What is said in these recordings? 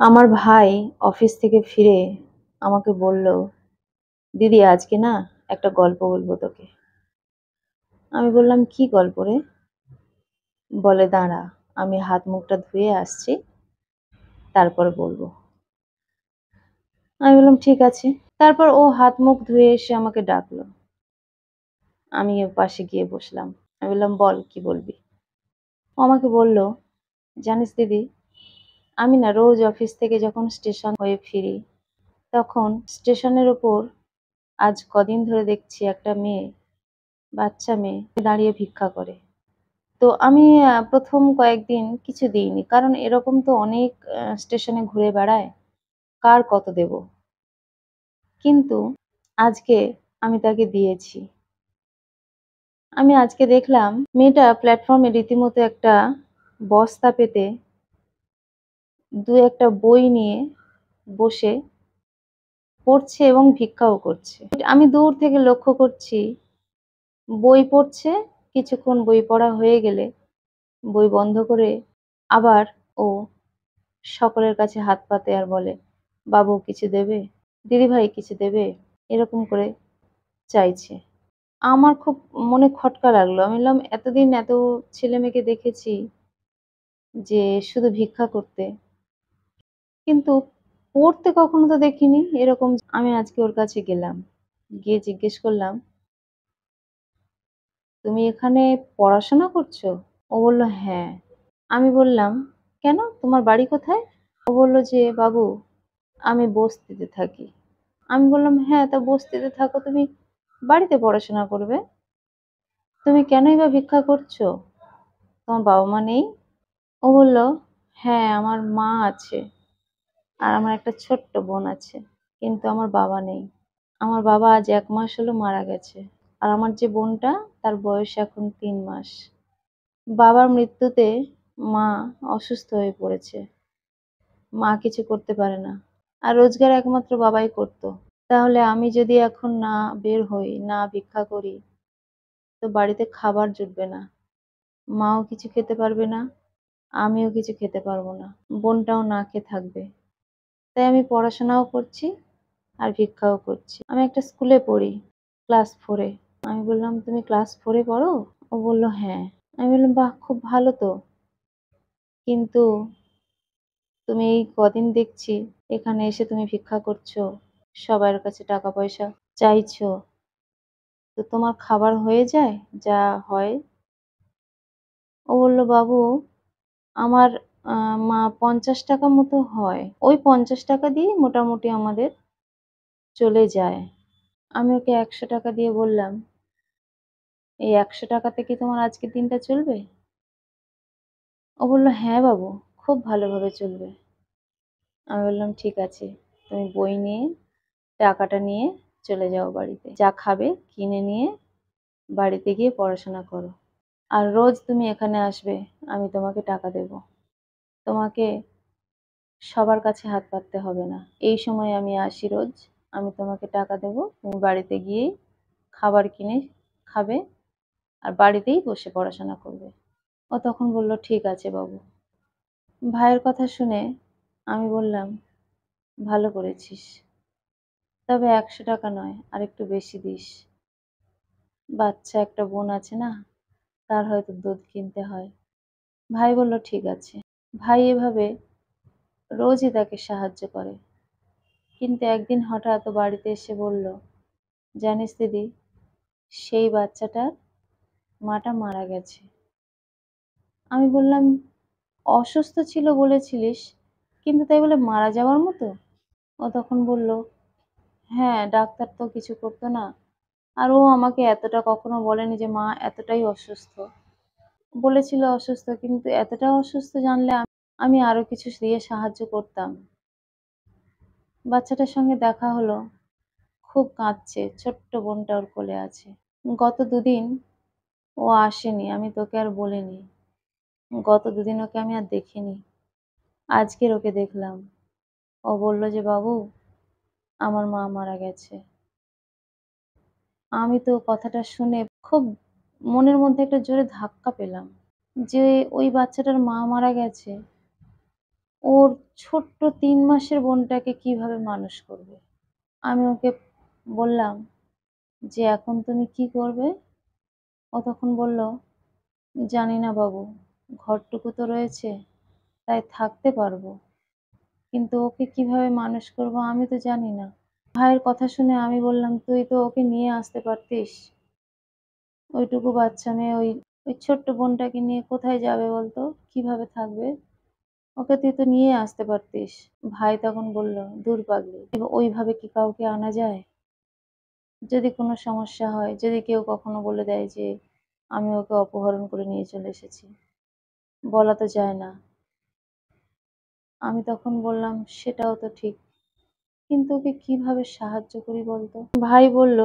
আমার ভাই অফিস থেকে ফিরে আমাকে বলল, দিদি আজকে না একটা গল্প বলবো তোকে। আমি বললাম, কি গল্প রে? বলে, দাঁড়া, আমি হাত মুখটা ধুয়ে আসছি, তারপর বলবো। আমি বললাম, ঠিক আছে। তারপর ও হাত মুখ ধুয়ে এসে আমাকে ডাকলো। আমি ওর পাশে গিয়ে বসলাম। আমি বললাম, বল, কি বলবি? ও আমাকে বলল, জানিস দিদি, আমি না রোজ অফিস থেকে যখন স্টেশন হয়ে ফিরি, তখন স্টেশনের ওপর আজ কদিন ধরে দেখছি একটা মেয়ে, বাচ্চা মেয়ে দাঁড়িয়ে ভিক্ষা করে। তো আমি প্রথম কয়েকদিন কিছু দিইনি, কারণ এরকম তো অনেক স্টেশনে ঘুরে বেড়ায়, কার কত দেব। কিন্তু আজকে আমি তাকে দিয়েছি। আমি আজকে দেখলাম মেয়েটা প্ল্যাটফর্মে রীতিমতো একটা বস্তা পেতে দু একটা বই নিয়ে বসে পড়ছে এবং ভিক্ষাও করছে। আমি দূর থেকে লক্ষ্য করছি, বই পড়ছে, কিছুক্ষণ বই পড়া হয়ে গেলে বই বন্ধ করে আবার ও সকলের কাছে হাত পাতে আর বলে, বাবু কিছু দেবে, দিদিভাই কিছু দেবে, এরকম করে চাইছে। আমার খুব মনে খটকা লাগলো। আমি বললাম, এতদিন এত ছেলে মেয়েকে দেখেছি যে শুধু ভিক্ষা করতে, কিন্তু পড়তে কখনো তো দেখিনি এরকম। আমি আজকে ওর কাছে গেলাম, গিয়ে জিজ্ঞেস করলাম, তুমি এখানে পড়াশোনা করছো? ও বলল, হ্যাঁ। আমি বললাম, কেন, তোমার বাড়ি কোথায়? ও বলল যে, বাবু আমি বস্তিতে থাকি। আমি বললাম, হ্যাঁ, তা বস্তিতে থাকো, তুমি বাড়িতে পড়াশোনা করবে, তুমি কেনই বা ভিক্ষা করছো? তোমার বাবা মা নেই? ও বলল, হ্যাঁ, আমার মা আছে আর আমার একটা ছোট্ট বোন আছে, কিন্তু আমার বাবা নেই। আমার বাবা আজ 1 মাস হলো মারা গেছে। আর আমার যে বোনটা, তার বয়স এখন 3 মাস। বাবার মৃত্যুতে মা অসুস্থ হয়ে পড়েছে। মা কিছু করতে পারে না, আর রোজগার একমাত্র বাবাই করতো। তাহলে আমি যদি এখন না বের হই, না ভিক্ষা করি, তো বাড়িতে খাবার জুটবে না, মাও কিছু খেতে পারবে না, আমিও কিছু খেতে পারবো না, বোনটাও না খেয়ে থাকবে। তাই আমি পড়াশোনাও করছি আর ভিক্ষাও করছি। আমি একটা স্কুলে পড়ি, ক্লাস 4-এ। আমি বললাম, তুমি ক্লাস 4-এ পড়ো? ও বলল, হ্যাঁ। আমি বললাম, বাহ, খুব ভালো তো। কিন্তু তুমি এই কদিন দেখছি এখানে এসে তুমি ভিক্ষা করছো, সবার কাছে টাকা পয়সা চাইছো, তো তোমার খাবার হয়ে যায় যা হয়? ও বলল, বাবু আমার মা 50 টাকা মতো হয়, ওই 50 টাকা দিয়ে মোটামুটি আমাদের চলে যায়। আমি ওকে 100 টাকা দিয়ে বললাম, এই 100 টাকাতে কি তোমার আজকের দিনটা চলবে? ও বলল, হ্যাঁ বাবু, খুব ভালোভাবে চলবে। আমি বললাম, ঠিক আছে, তুমি বই নিয়ে টাকাটা নিয়ে চলে যাও বাড়িতে, যা খাবে কিনে নিয়ে বাড়িতে গিয়ে পড়াশোনা করো। আর রোজ তুমি এখানে আসবে, আমি তোমাকে টাকা দেব। তোমাকে সবার কাছে হাত পাততে হবে না। এই সময় আমি আসি রোজ, আমি তোমাকে টাকা দেব, তুমি বাড়িতে গিয়েই খাবার কিনে খাবে আর বাড়িতেই বসে পড়াশোনা করবে। ও তখন বলল, ঠিক আছে বাবু। ভাইয়ের কথা শুনে আমি বললাম, ভালো করেছিস, তবে 100 টাকা নয়, আর একটু বেশি দিস। বাচ্চা একটা বোন আছে না, তার হয়তো দুধ কিনতে হয়। ভাই বলল, ঠিক আছে। ভাই এভাবে রোজই তাকে সাহায্য করে। কিন্তু একদিন হঠাৎ ও বাড়িতে এসে বলল, জানিস দিদি, সেই বাচ্চাটার মাটা মারা গেছে। আমি বললাম, অসুস্থ ছিল বলেছিলিস, কিন্তু তাই বলে মারা যাওয়ার মতো? ও তখন বলল, হ্যাঁ, ডাক্তার তো কিছু করতো না, আর ও আমাকে এতটা কখনো বলেনি যে মা এতটাই অসুস্থ। বলেছিল অসুস্থ, কিন্তু এতটা অসুস্থ জানলে আমি আরো কিছু দিয়ে সাহায্য করতাম। বাচ্চাটার সঙ্গে দেখা হলো, খুব কাঁদছে, ছোট্ট বোনটা ওর কোলে আছে। গত 2 দিন ও আসেনি, আমি তোকে আর বলিনি। গত 2 দিন ওকে আমি আর দেখিনি। আজকের ওকে দেখলাম। ও বলল যে, বাবু আমার মা মারা গেছে। আমি তো কথাটা শুনে খুব মনের মধ্যে একটা জোরে ধাক্কা পেলাম, যে ওই বাচ্চাটার মা মারা গেছে, ওর ছোট্ট ৩ মাসের বোনটাকে কিভাবে মানুষ করবে? আমি ওকে বললাম যে, "এখন তুমি কি করবে?" ও তখন বলল, "জানি না বাবু, ঘরটুকু তো রয়েছে, তাই থাকতে পারবো। কিন্তু ওকে কিভাবে মানুষ করবো আমি তো জানি না।" ভাইয়ের কথা শুনে আমি বললাম, "তুই তো ওকে নিয়ে আসতে পারতিস। ওইটুকু বাচ্চা মেয়ে ওই ছোট্ট বোনটাকে নিয়ে কোথায় যাবে বলতো? কিভাবে থাকবে? ওকে তুই তো নিয়ে আসতে পারতিস।" ভাই তখন বলল, "দূর পাগলি, ওইভাবে কি কাউকে আনা যায়? যদি কোনো সমস্যা হয়, যদি কেউ কখনো বলে দেয় যে আমি ওকে অপহরণ করে নিয়ে চলে এসেছি, বলা তো যায় না।" আমি তখন বললাম, "সেটাও তো ঠিক। কিন্তু ওকে কিভাবে সাহায্য করি বলতো?" ভাই বলল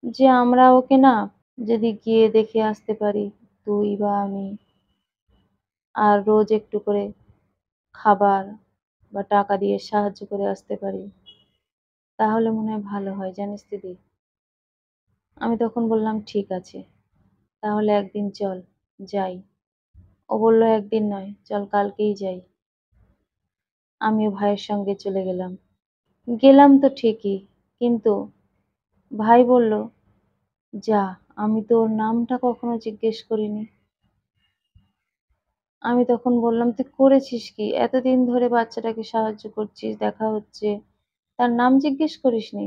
যে, "আমরা ওকে না যদি গিয়ে দেখে আসতে পারি, তুই বা আমি, আর রোজ একটু করে খাবার বা টাকা দিয়ে সাহায্য করে আসতে পারি, তাহলে মনে হয় ভালো হয়, জানিস দিদি?" আমি তখন বললাম, "ঠিক আছে, তাহলে একদিন চল, যাই।" ও বলল, "একদিন নয়, চল কালকেই যাই।" আমিও ভাইয়ের সঙ্গে চলে গেলাম। গেলাম তো ঠিকই, কিন্তু ভাই বলল, "যা, আমি তো ওর নামটা কখনো জিজ্ঞেস করিনি।" আমি তখন বললাম, "তুই করেছিস কি? এতদিন ধরে বাচ্চাটাকে সাহায্য করছিস, দেখা হচ্ছে, তার নাম জিজ্ঞেস করিসনি?"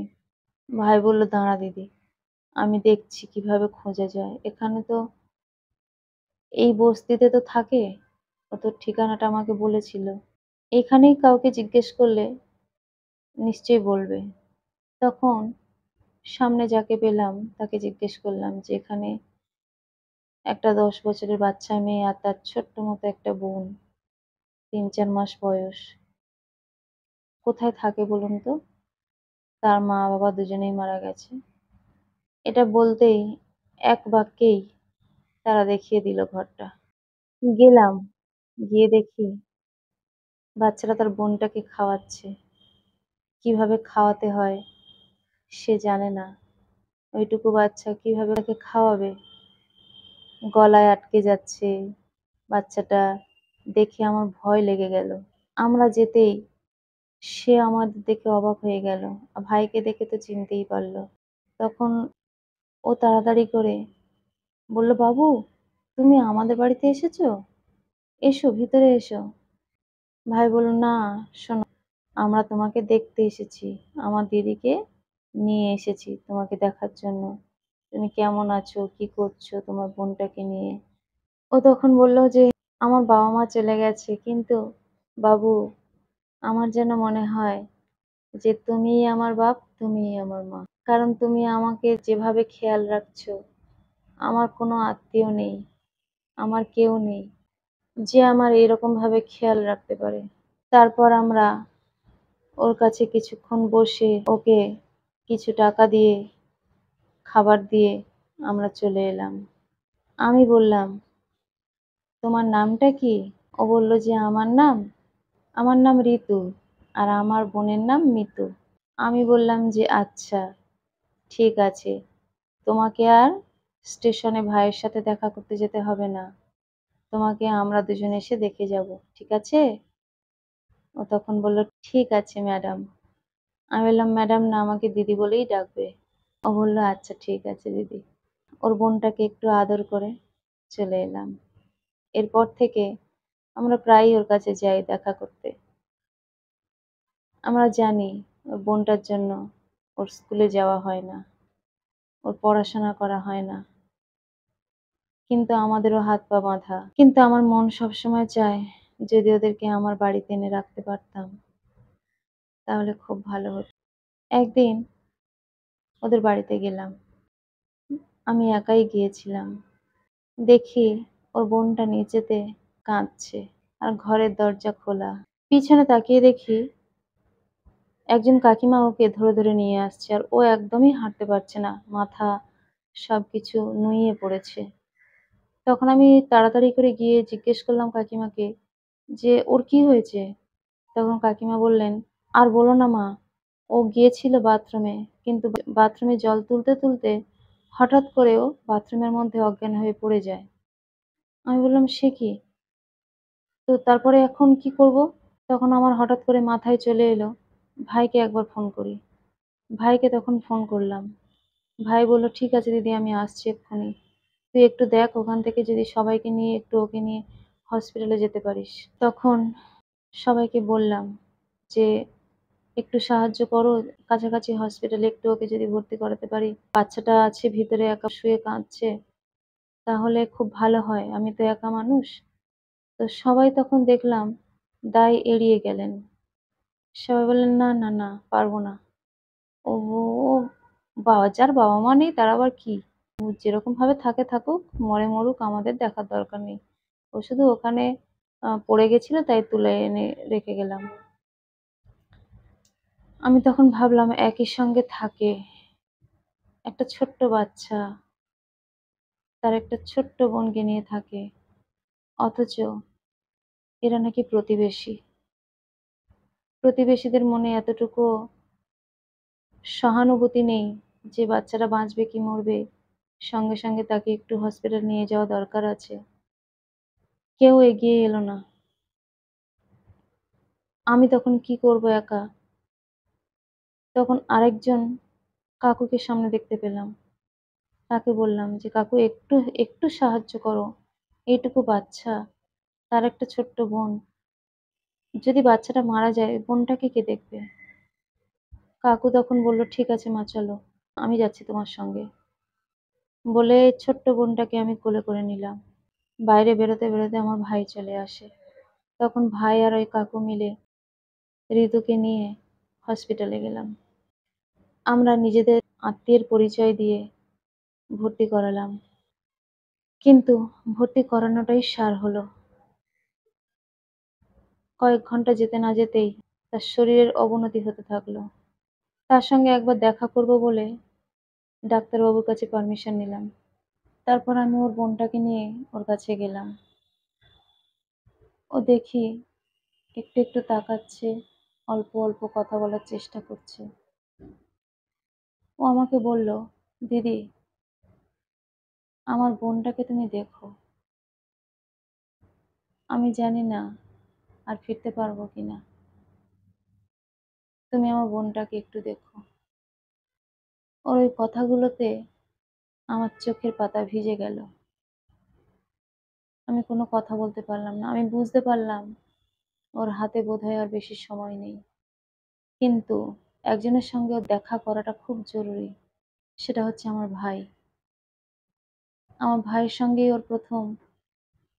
ভাই বলল, "দাঁড়া দিদি, আমি দেখছি কিভাবে খোঁজা যায়। এখানে তো এই বস্তিতে তো থাকে, ও তোর ঠিকানাটা আমাকে বলেছিল। এখানেই কাউকে জিজ্ঞেস করলে নিশ্চয়ই বলবে।" তখন সামনে যাকে পেলাম তাকে জিজ্ঞেস করলাম যে, "এখানে একটা ১০ বছরের বাচ্চা মেয়ে আর তার ছোট্ট মতো একটা বোন, ৩-৪ মাস বয়স, কোথায় থাকে বলুন তো? তার মা-বাবা দুজনেই মারা গেছে।" এটা বলতেই এক বাক্যেই তারা দেখিয়ে দিল ঘরটা। গেলাম, গিয়ে দেখি বাচ্চাটা তার বোনটাকে খাওয়াচ্ছে। কিভাবে খাওয়াতে হয় সে জানে না। ওইটুকু বাচ্চা কিভাবে তাকে খাওয়াবে? গলায় আটকে যাচ্ছে। বাচ্চাটা দেখে আমার ভয় লেগে গেল। আমরা যেতেই সে আমাদের দেখে অবাক হয়ে গেল। ভাইকে দেখে তো চিনতেই পারল। তখন ও তাড়াতাড়ি করে বলল, "বাবু, তুমি আমাদের বাড়িতে এসেছো? এসো, ভিতরে এসো।" ভাই বলল, "না, শোনো, আমরা তোমাকে দেখতে এসেছি। আমার দিদিকে নিয়ে এসেছি তোমাকে দেখার জন্য। তুমি কেমন আছো? কি করছো তোমার বোনটাকে নিয়ে?" ও তখন বলল যে, "আমার বাবা-মা চলে গেছে। কিন্তু বাবু, আমার যেন মনে হয় যে তুমিই আমার বাপ, তুমিই আমার মা। কারণ তুমি আমাকে যেভাবে খেয়াল রাখছো, আমার কোনো আত্মীয় নেই, আমার কেউ নেই যে আমার এরকমভাবে খেয়াল রাখতে পারে।" তারপর আমরা ওর কাছে কিছুক্ষণ বসে ওকে কিছু টাকা দিয়ে, খাবার দিয়ে আমরা চলে এলাম। আমি বললাম, "তোমার নামটা কি?" ও বলল যে, আমার নাম ঋতু, আর আমার বোনের নাম মিতু।" আমি বললাম যে, "আচ্ছা, ঠিক আছে। তোমাকে আর স্টেশনে ভাইয়ের সাথে দেখা করতে যেতে হবে না। তোমাকে আমরা দুজন এসে দেখে যাব। ঠিক আছে?" ও তখন বলল, "ঠিক আছে ম্যাডাম।" আমি বললাম, "ম্যাডাম না, আমাকে দিদি বলেই ডাকবে।" ও বলল, "আচ্ছা ঠিক আছে দিদি।" ওর বোনটাকে একটু আদর করে চলে এলাম। এরপর থেকে আমরা প্রায়ই ওর কাছে যাই দেখা করতে। আমরা জানি ওর বোনটার জন্য ওর স্কুলে যাওয়া হয় না, ওর পড়াশোনা করা হয় না। কিন্তু আমাদেরও হাত পা বাঁধা। কিন্তু আমার মন সবসময় চায় যদি ওদেরকে আমার বাড়িতে এনে রাখতে পারতাম, তাহলে খুব ভালো হতো। একদিন ওদের বাড়িতে গেলাম। আমি একাই গিয়েছিলাম। দেখি ওর বোনটা নিচেতে কাঁদছে আর ঘরের দরজা খোলা। পিছনে তাকিয়ে দেখি একজন কাকিমা ওকে ধরে ধরে নিয়ে আসছে, আর ও একদমই হাঁটতে পারছে না। মাথা সবকিছু নুইয়ে পড়েছে। তখন আমি তাড়াতাড়ি করে গিয়ে জিজ্ঞেস করলাম কাকিমাকে যে, "ওর কি হয়েছে?" তখন কাকিমা বললেন, "আর বলো না মা, ও গিয়েছিল বাথরুমে, কিন্তু বাথরুমে জল তুলতে তুলতে হঠাৎ করে ও বাথরুমের মধ্যে অজ্ঞান হয়ে পড়ে যায়।" আমি বললাম, "সে কি? তো তারপরে এখন কি করব?" তখন আমার হঠাৎ করে মাথায় চলে এলো ভাইকে একবার ফোন করি। ভাইকে তখন ফোন করলাম। ভাই বলল, "ঠিক আছে দিদি, আমি আসছি এক্ষুনি। তুই একটু দেখ ওখান থেকে যদি সবাইকে নিয়ে একটু ওকে নিয়ে হসপিটালে যেতে পারিস।" তখন সবাইকে বললাম যে, "একটু সাহায্য করো, কাছাকাছি হসপিটালে একটু ওকে যদি ভর্তি করাতে পারি। বাচ্চাটা আছে ভিতরে একা শুয়ে কাঁদছে, তাহলে খুব ভালো হয়। আমি তো একা মানুষ।" তো সবাই তখন দেখলাম দায় এড়িয়ে গেলেন। সবাই বললেন, "না, না, না, পারব না। ও ও যার বাবা-মা নেই তার আবার কি? ও যেরকমভাবে থাকে থাকুক, মরে মরুক, আমাদের দেখার দরকার নেই। ও শুধু ওখানে পড়ে গেছিল তাই তুলে এনে রেখে গেলাম।" আমি তখন ভাবলাম একই সঙ্গে থাকে একটা ছোট্ট বাচ্চা, তার একটা ছোট্ট বোনকে নিয়ে থাকে। অথচ এরা নাকি প্রতিবেশী। প্রতিবেশীদের মনে এতটুকুও সহানুভূতি নেই যে বাচ্চাটা বাঁচবে কি মরবে, সঙ্গে সঙ্গে তাকে একটু হসপিটাল নিয়ে যাওয়া দরকার আছে। কেউ এগিয়ে এলো না। আমি তখন কি করব একা? তখন আরেকজন কাকুকে সামনে দেখতে পেলাম। তাকে বললাম যে, "কাকু, একটু একটু সাহায্য করো। এইটুকু বাচ্চা, তার একটা ছোট্ট বোন। যদি বাচ্চাটা মারা যায়, বোনটাকে কে দেখবে?" কাকু তখন বলল, "ঠিক আছে মা, চলো। আমি যাচ্ছি তোমার সঙ্গে।" বলে ছোট্ট বোনটাকে আমি কোলে করে নিলাম। বাইরে বেরোতে বেরোতে আমার ভাই চলে আসে। তখন ভাই আর ওই কাকু মিলে ঋতুকে নিয়ে হসপিটালে গেলাম। আমরা নিজেদের আত্মীয়ের পরিচয় দিয়ে ভর্তি করালাম। কিন্তু ভর্তি করানোটাই সার হলো। কয়েক ঘন্টা যেতে না যেতেই তার শরীরের অবনতি হতে থাকলো। তার সঙ্গে একবার দেখা করব বলে ডাক্তারবাবুর কাছে পারমিশন নিলাম। তারপর আমি ওর বোনটাকে নিয়ে ওর কাছে গেলাম। ও দেখি একটু একটু তাকাচ্ছে, অল্প অল্প কথা বলার চেষ্টা করছে। ও আমাকে বলল, "দিদি, আমার বোনটাকে তুমি দেখো। আমি জানি না আর ফিরতে পারবো কিনা। তুমি আমার বোনটাকে একটু দেখো।" ওর ওই কথাগুলোতে আমার চোখের পাতা ভিজে গেল। আমি কোনো কথা বলতে পারলাম না। আমি বুঝতে পারলাম ওর হাতে বোধহয় আর বেশি সময় নেই। কিন্তু একজনের সঙ্গে ওর দেখা করাটা খুব জরুরি। সেটা হচ্ছে আমার ভাই। আমার ভাইয়ের সঙ্গেই ওর ১ম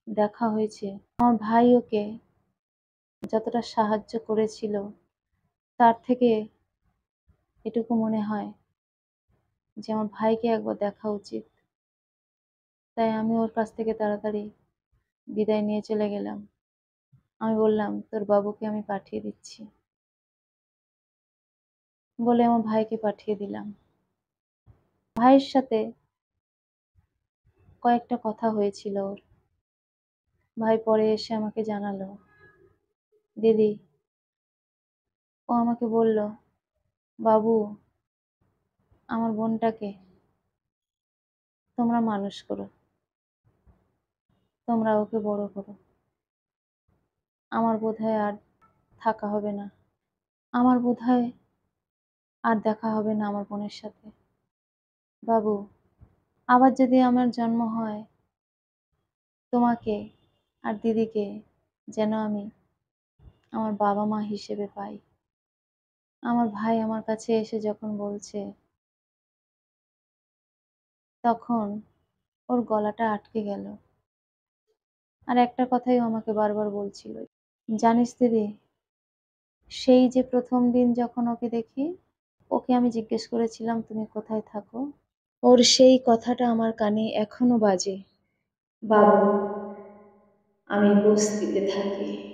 দেখা হয়েছে। আমার ভাই ওকে যতটা সাহায্য করেছিল, তার থেকে এটুকু মনে হয় যে আমার ভাইকে একবার দেখা উচিত। তাই আমি ওর কাছ থেকে তাড়াতাড়ি বিদায় নিয়ে চলে গেলাম। আমি বললাম, "তোর বাবুকে আমি পাঠিয়ে দিচ্ছি।" বলে আমার ভাইকে পাঠিয়ে দিলাম। ভাইয়ের সাথে কয়েকটা কথা হয়েছিল ওর। ভাই পরে এসে আমাকে জানালো, "দিদি," ও আমাকে বলল, "বাবু, আমার বোনটাকে তোমরা মানুষ করো। তোমরা ওকে বড় করো। আমার বোধহয় আর থাকা হবে না। আমার বোধহয় আর দেখা হবে না আমার বোনের সাথে। বাবু, আবার যদি আমার জন্ম হয়, তোমাকে আর দিদিকে যেন আমি আমার বাবা-মা হিসেবে পাই।" আমার ভাই আমার কাছে এসে যখন বলছে, তখন ওর গলাটা আটকে গেল। আর একটা কথাই ও আমাকে বারবার বলছিল, "জানিস দিদি, সেই যে ১ম দিন যখন ওকে দেখি, ওকে আমি জিজ্ঞেস করেছিলাম তুমি কোথায় থাকো? ওর সেই কথাটা আমার কানে এখনো বাজে। বাবু, আমি বস্তিতে থাকি।"